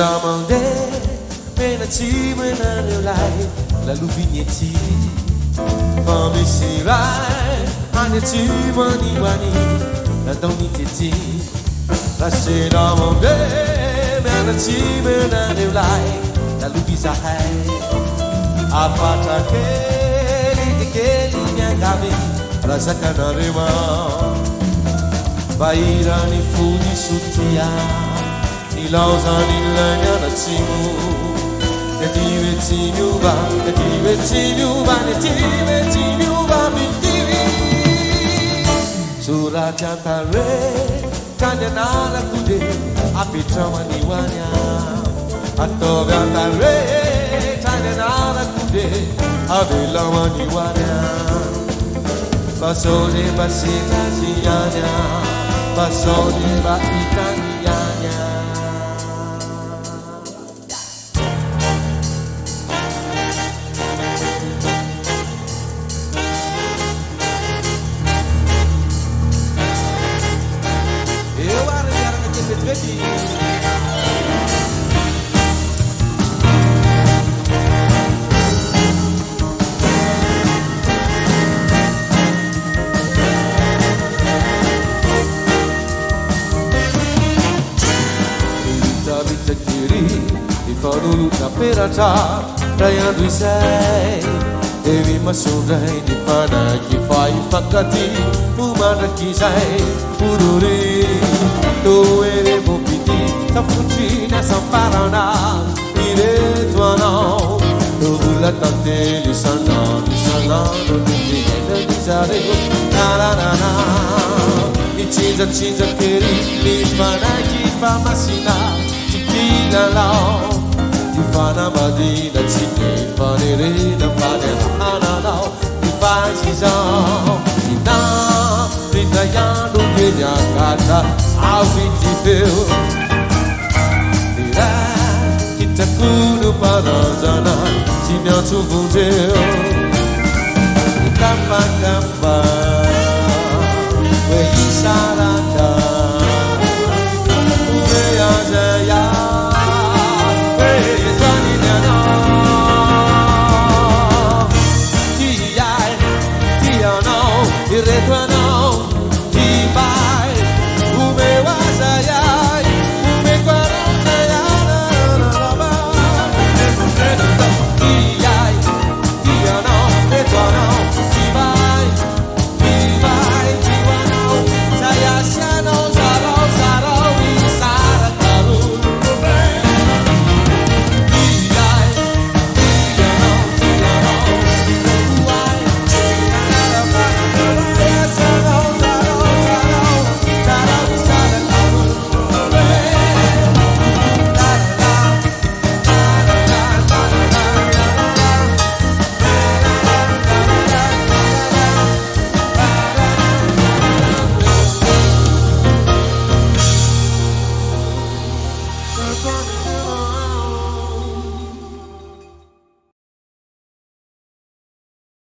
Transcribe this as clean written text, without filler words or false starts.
Ramande, when a team and a light, La Luvinetti, for me, see right, and a team money, I don't need to tea. I said, Ramande, when a team and a light, La Luvisa high, Apata Kelly, and Gabi, Rasakana Rima, Bairani Fudi Sutia. Ilausan ilanya timu, ketiwe timuba, ketiwe timuba, ketiwe timuba mitiwi. Surah jantare, tanya nala kude, api trauma niwanya. Atau jantare, tanya nala kude, api lama niwanya. Basode basita sianya, basode baitanya. Follow the pirata, Ryan we say, Devi Masudai, the Fana, Kifai Fakati, Umana Kisai, Ururi, Doe Bopiti, Tafuchina, Samparana, Ire Tuano, Dula Tante, Lisana, Lisana, Lizare, Narana, Ichiza Kiri, Lifana, Kifa Masina, Chiquina Lao. Fana Madina Chini Fanirina Fanana now Devices on Ina Ritayano Kenya Kata How did you feel? Ira Kitakunu Panazana Sinya Tubunzel Kapa Kapa Where you Saranda Umeyaja